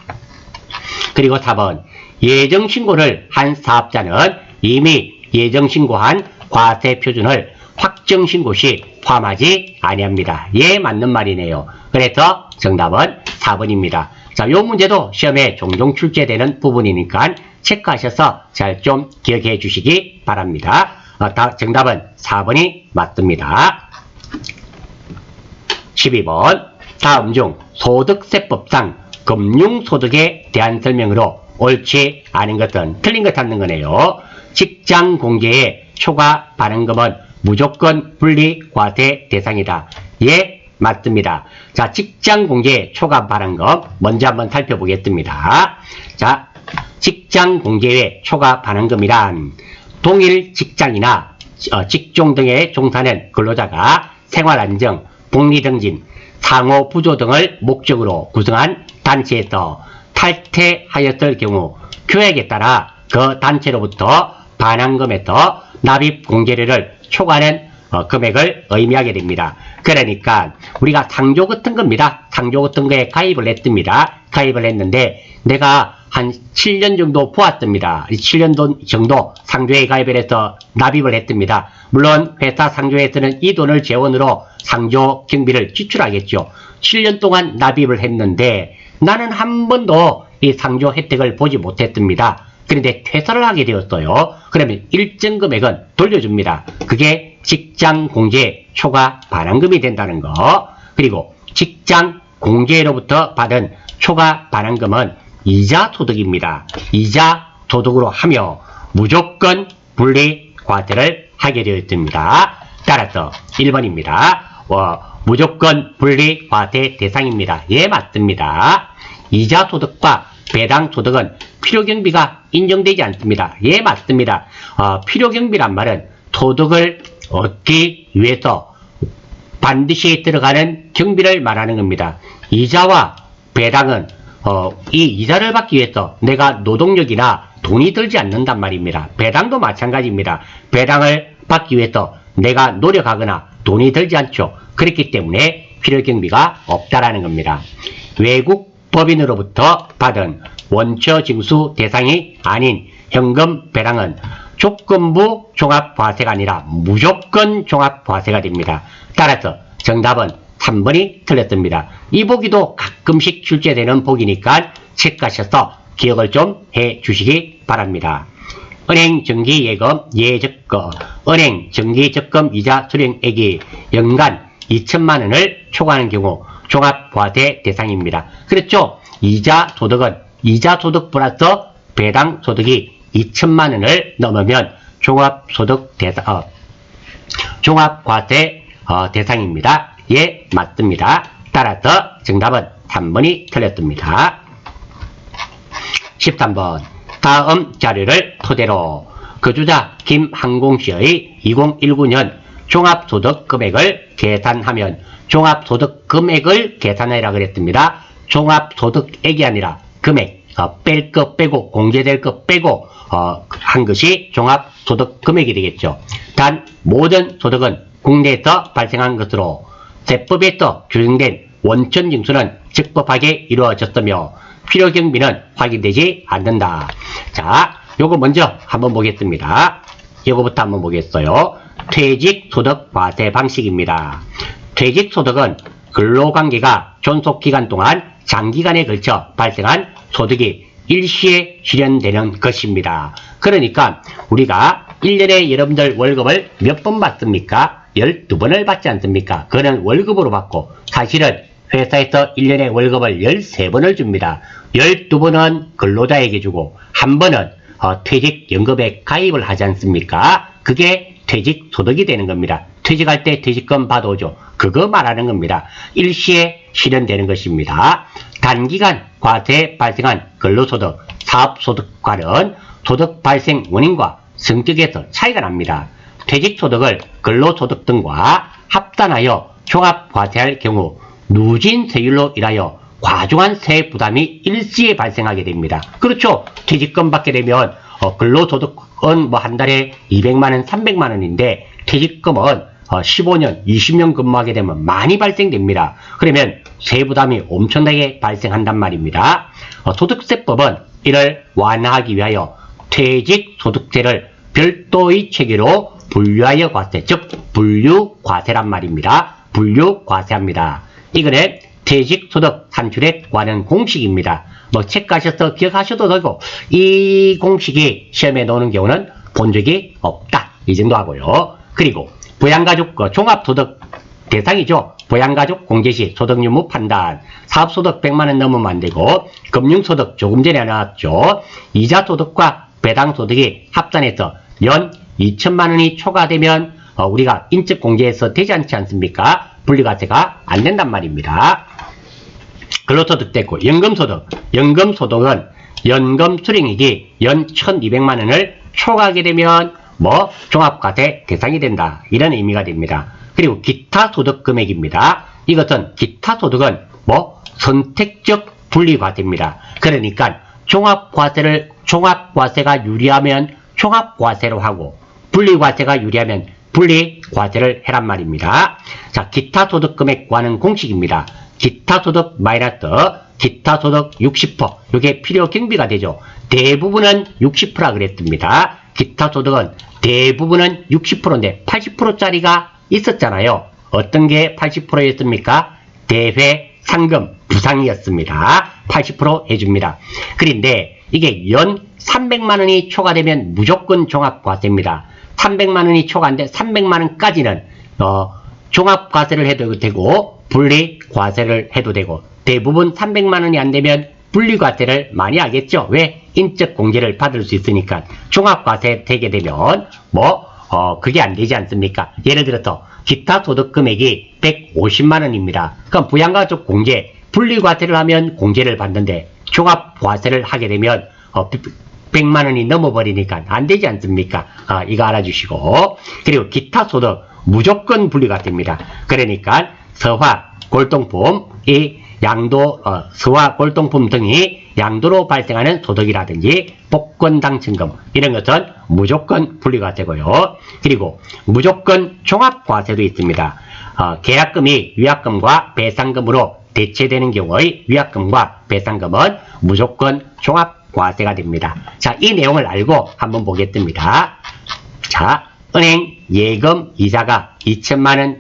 그리고 4번 예정 신고를 한 사업자는 이미 예정 신고한 과세 표준을 확정 신고 시 포함하지 아니합니다. 예, 맞는 말이네요. 그래서 정답은 4번입니다. 자, 요 문제도 시험에 종종 출제되는 부분이니까 체크하셔서 잘 좀 기억해 주시기 바랍니다. 정답은 4번이 맞습니다. 12번 다음 중 소득세법상 금융소득에 대한 설명으로 옳지 않은 것은 틀린 것 찾는 거네요. 직장 공개의 초과 발행금은 무조건 분리 과세 대상이다. 예, 맞습니다. 자, 직장 공개 초과 발행금 먼저 한번 살펴보겠습니다. 자, 직장 공개의 초과 발행금이란 동일 직장이나 직종 등에 종사하는 근로자가 생활안정, 복리증진, 상호부조 등을 목적으로 구성한 단체에서 탈퇴하였을 경우 규약에 따라 그 단체로부터 반환금에서 납입 공제료를 초과하는 금액을 의미하게 됩니다. 그러니까 우리가 상조 같은 겁니다. 상조 같은 거에 가입을 했습니다. 가입을 했는데 내가 한 7년 정도 보았습니다. 7년 정도 상조에 가입을 해서 납입을 했습니다. 물론 회사 상조에서는 이 돈을 재원으로 상조 경비를 지출하겠죠. 7년 동안 납입을 했는데 나는 한 번도 이 상조 혜택을 보지 못했습니다. 그런데 퇴사를 하게 되었어요. 그러면 일정 금액은 돌려줍니다. 그게 직장 공제 초과 반환금이 된다는 거. 그리고 직장 공제로부터 받은 초과 반환금은 이자 소득입니다. 이자 소득으로 하며 무조건 분리 과세를 하게 되어 있습니다. 따라서 1번입니다. 무조건 분리 과세 대상입니다. 예, 맞습니다. 이자 소득과 배당 소득은 필요경비가 인정되지 않습니다. 예, 맞습니다. 필요경비란 말은 소득을 얻기 위해서 반드시 들어가는 경비를 말하는 겁니다. 이자와 배당은 이 이자를 받기 위해서 내가 노동력이나 돈이 들지 않는단 말입니다. 배당도 마찬가지입니다. 배당을 받기 위해서 내가 노력하거나 돈이 들지 않죠. 그렇기 때문에 필요경비가 없다라는 겁니다. 외국 법인으로부터 받은 원처징수 대상이 아닌 현금 배당은 조건부 종합과세가 아니라 무조건 종합과세가 됩니다. 따라서 정답은 3번이 틀렸습니다. 이 보기도 가끔씩 출제되는 보기니까 체크하셔서 기억을 좀 해주시기 바랍니다. 은행 정기예금 예적금, 은행 정기적금 이자 수령액이 연간 2천만원을 초과하는 경우 종합과세 대상입니다. 그렇죠? 이자 소득은 이자 소득 플러스 배당 소득이 2천만원을 넘으면 종합과세 대상입니다. 예, 맞습니다. 따라서 정답은 3번이 틀렸습니다. 13번 다음 자료를 토대로 거주자 김항공씨의 2019년 종합소득 금액을 계산하면 종합소득 금액을 계산해라 그랬습니다. 종합소득액이 아니라 금액. 뺄 것 빼고 공제될 것 빼고 한 것이 종합소득금액이 되겠죠. 단 모든 소득은 국내에서 발생한 것으로 세법에서 규정된 원천징수는 적법하게 이루어졌으며 필요경비는 확인되지 않는다. 자, 요거 먼저 한번 보겠습니다. 요거부터 한번 보겠어요. 퇴직소득과세 방식입니다. 퇴직소득은 근로관계가 존속기간 동안 장기간에 걸쳐 발생한 소득이 일시에 실현되는 것입니다. 그러니까 우리가 1년에 여러분들 월급을 몇 번 받습니까? 12번을 받지 않습니까? 그거는 월급으로 받고 사실은 회사에서 1년에 월급을 13번을 줍니다. 12번은 근로자에게 주고 한 번은 퇴직연금에 가입을 하지 않습니까? 그게 퇴직소득이 되는 겁니다. 퇴직할 때 퇴직금 받아오죠. 그거 말하는 겁니다. 일시에 실현되는 것입니다. 단기간 과세에 발생한 근로소득, 사업소득과는 소득 발생 원인과 성격에서 차이가 납니다. 퇴직소득을 근로소득 등과 합산하여 종합과세할 경우 누진세율로 인하여 과중한 세액 부담이 일시에 발생하게 됩니다. 그렇죠. 퇴직금 받게 되면 근로소득은 뭐 한 달에 200만원, 300만원인데 퇴직금은 15년, 20년 근무하게 되면 많이 발생됩니다. 그러면 세부담이 엄청나게 발생한단 말입니다. 소득세법은 이를 완화하기 위하여 퇴직소득세를 별도의 체계로 분류하여 과세, 즉 분류과세란 말입니다. 분류과세합니다. 이거는 퇴직소득 산출에 관한 공식입니다. 뭐 책 가셔서 기억하셔도 되고 이 공식이 시험에 나오는 경우는 본 적이 없다. 이 정도 하고요. 그리고 부양가족 종합소득 대상이죠. 부양가족 공제시 소득 유무 판단, 사업소득 100만원 넘으면 안 되고 금융소득 조금 전에 나왔죠. 이자소득과 배당소득이 합산해서 연 2천만원이 초과되면 우리가 인적공제에서 되지 않지 않습니까? 분리과세가 안 된단 말입니다. 근로소득 됐고 연금소득, 연금소득은 연금 수령액이 연 1200만원을 초과하게 되면 뭐 종합과세 대상이 된다. 이런 의미가 됩니다. 그리고 기타 소득 금액입니다. 이것은 기타 소득은 뭐 선택적 분리과세입니다. 그러니까 종합과세가 유리하면 종합과세로 하고 분리과세가 유리하면 분리과세를 해란 말입니다. 자, 기타 소득 금액과는 공식입니다. 기타 소득 마이너스 기타 소득 60%. 이게 필요 경비가 되죠. 대부분은 60%라 그랬습니다. 기타 소득은 대부분은 60%인데 80%짜리가 있었잖아요. 어떤 게 80%였습니까? 대회, 상금, 부상이었습니다. 80% 해줍니다. 그런데 이게 연 300만원이 초과되면 무조건 종합과세입니다. 300만원이 초과인데 300만원까지는 종합과세를 해도 되고 분리과세를 해도 되고 대부분 300만원이 안 되면 분리과세를 많이 하겠죠. 왜? 인적공제를 받을 수 있으니까. 종합과세 되게 되면 그게 안 되지 않습니까? 예를 들어서 기타 소득 금액이 150만원입니다. 그럼 부양가족 공제, 분리과세를 하면 공제를 받는데 종합과세를 하게 되면 100만원이 넘어버리니까 안 되지 않습니까? 이거 알아주시고. 그리고 기타 소득 무조건 분리과세입니다. 그러니까 서화, 골동품, 서화, 골동품 등이 양도로 발생하는 소득이라든지 복권 당첨금 이런 것은 무조건 분리과세고요. 그리고 무조건 종합과세도 있습니다. 계약금이 위약금과 배상금으로 대체되는 경우의 위약금과 배상금은 무조건 종합과세가 됩니다. 자, 이 내용을 알고 한번 보겠습니다. 자, 은행 예금 이자가 2천만원,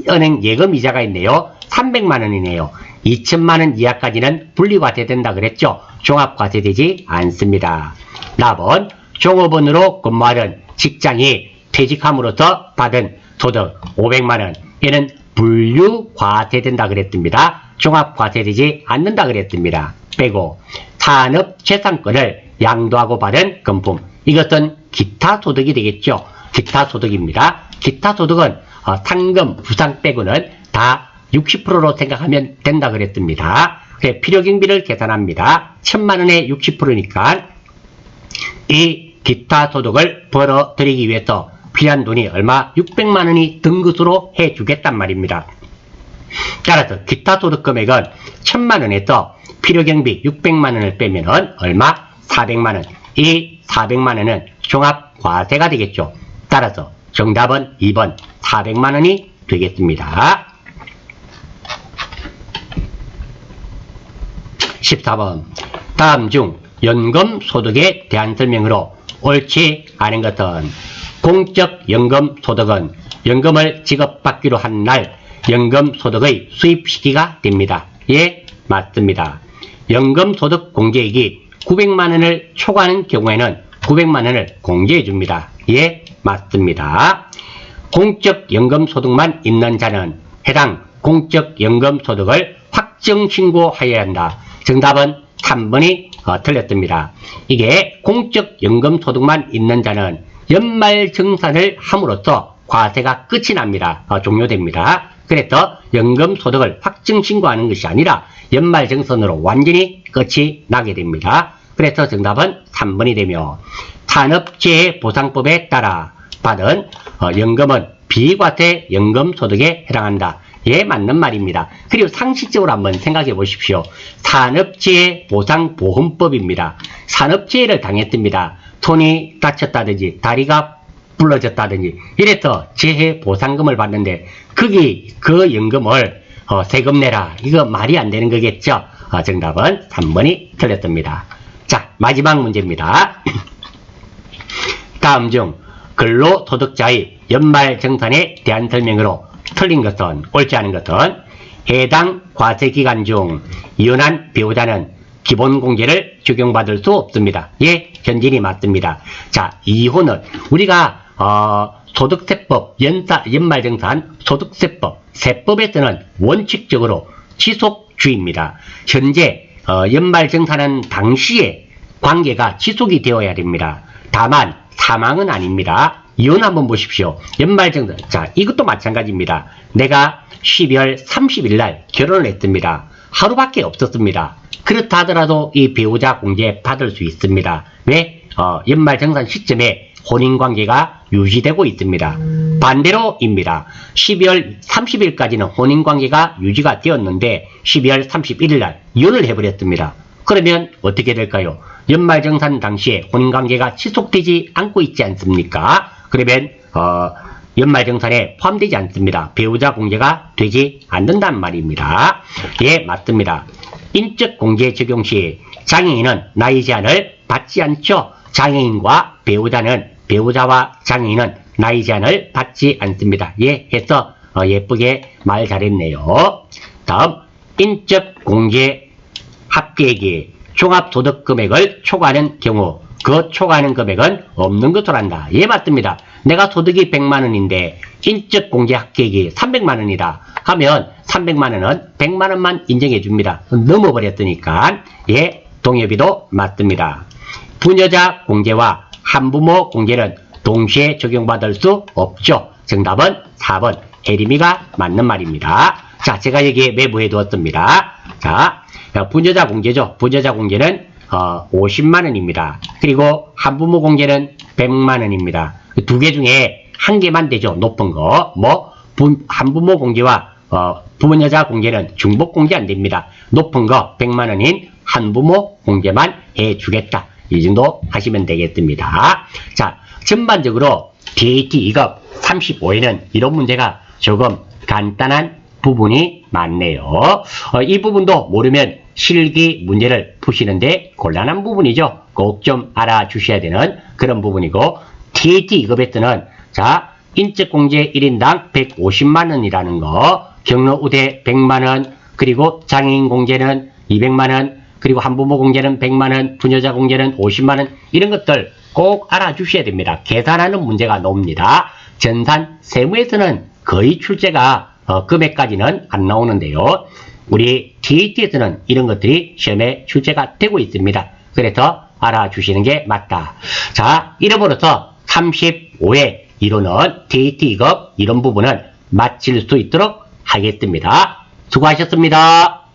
은행 예금 이자가 있네요. 300만원이네요. 2천만원 이하까지는 분리과세 된다 그랬죠. 종합과세 되지 않습니다. 답은 종업원으로 근무하는 직장이 퇴직함으로써 받은 소득 500만원 얘는 분류과세 된다 그랬습니다. 종합과세 되지 않는다 그랬습니다. 빼고 산업재산권을 양도하고 받은 금품 이것은 기타 소득이 되겠죠. 기타 소득입니다. 기타 소득은 상금, 부상 빼고는 다 60%로 생각하면 된다 그랬습니다. 필요경비를 계산합니다. 1000만원에 60%니까 이 기타 소득을 벌어들이기 위해서 필요한 돈이 얼마? 600만원이 든 것으로 해주겠단 말입니다. 따라서 기타 소득 금액은 1000만원에서 필요경비 600만원을 빼면은 얼마? 400만원. 이 400만원은 종합과세가 되겠죠. 따라서 정답은 2번 400만원이 되겠습니다. 14번. 다음 중 연금소득에 대한 설명으로 옳지 않은 것은 공적 연금소득은 연금을 지급받기로 한 날 연금소득의 수입 시기가 됩니다. 예, 맞습니다. 연금소득 공제액이 900만원을 초과하는 경우에는 900만원을 공제해 줍니다. 예, 맞습니다. 공적 연금소득만 있는 자는 해당 공적 연금소득을 확정 신고하여야 한다. 정답은 3번이 틀렸습니다. 이게 공적 연금소득만 있는 자는 연말정산을 함으로써 과세가 끝이 납니다. 종료됩니다. 그래서 연금소득을 확정 신고하는 것이 아니라 연말정산으로 완전히 끝이 나게 됩니다. 그래서 정답은 3번이 되며 산업재해보상법에 따라 받은 연금은 비과세 연금소득에 해당한다. 예, 맞는 말입니다. 그리고 상식적으로 한번 생각해 보십시오. 산업재해보상보험법입니다. 산업재해를 당했습니다. 손이 다쳤다든지 다리가 부러졌다든지 이래서 재해보상금을 받는데 그 연금을 세금 내라. 이거 말이 안 되는 거겠죠. 정답은 3번이 틀렸습니다. 자, 마지막 문제입니다. 다음 중 근로소득자의 연말정산에 대한 설명으로 틀린 것은, 옳지 않은 것은 해당 과세기간 중 이혼한 배우자는 기본공제를 적용받을 수 없습니다. 예, 현진이 맞습니다. 자, 이혼은 우리가 소득세법, 연말정산 소득세법, 세법에서는 원칙적으로 지속주의입니다. 현재 연말정산한 당시에 관계가 지속이 되어야 됩니다. 다만 사망은 아닙니다. 이혼 한번 보십시오. 연말정산. 자, 이것도 마찬가지입니다. 내가 12월 30일 날 결혼을 했습니다. 하루밖에 없었습니다. 그렇다 하더라도 이 배우자 공제 받을 수 있습니다. 왜? 연말정산 시점에 혼인관계가 유지되고 있습니다. 반대로입니다. 12월 30일까지는 혼인관계가 유지가 되었는데 12월 31일 날 이혼을 해버렸습니다. 그러면 어떻게 될까요? 연말정산 당시에 혼인관계가 지속되지 않고 있지 않습니까? 그러면 연말정산에 포함되지 않습니다. 배우자 공제가 되지 않는단 말입니다. 예, 맞습니다. 인적공제 적용 시 장애인은 나이 제한을 받지 않죠. 장애인과 배우자와 장애인은 나이 제한을 받지 않습니다. 예, 해서 예쁘게 말 잘했네요. 다음, 인적공제 합계액이 종합소득 금액을 초과하는 경우 그 초과하는 금액은 없는 것으로 한다. 예, 맞습니다. 내가 소득이 100만원인데 인적공제 합계액이 300만원이다 하면 300만원은 100만원만 인정해 줍니다. 넘어버렸으니까. 예, 동의비도 맞습니다. 부녀자 공제와 한부모 공제는 동시에 적용받을 수 없죠. 정답은 4번 해림이가 맞는 말입니다. 자, 제가 여기에 메모해 두었습니다. 자, 부녀자 공제죠. 부녀자 공제는 50만원입니다. 그리고 한부모 공제는 100만원입니다. 두 개 중에 한 개만 되죠. 높은 거. 한부모 공제와 부녀자 공제는 중복 공제 안 됩니다. 높은 거 100만원인 한부모 공제만 해주겠다. 이 정도 하시면 되겠습니다. 자, 전반적으로 DAT 2급 35에는 이런 문제가 조금 간단한 부분이 많네요. 이 부분도 모르면 실기 문제를 푸시는데 곤란한 부분이죠. 꼭 좀 알아주셔야 되는 그런 부분이고, DAT 2급에서는 자, 인적공제 1인당 150만원이라는 거, 경로우대 100만원, 그리고 장애인 공제는 200만원, 그리고 한부모 공제는 100만원, 부녀자 공제는 50만원, 이런 것들 꼭 알아주셔야 됩니다. 계산하는 문제가 나옵니다. 전산 세무에서는 거의 출제가 금액까지는 안 나오는데요. 우리 DAT에서는 이런 것들이 시험에 출제가 되고 있습니다. 그래서 알아주시는 게 맞다. 자, 이름으로써 35회 이론은 DAT 2급 이런 부분은 마칠 수 있도록 하겠습니다. 수고하셨습니다.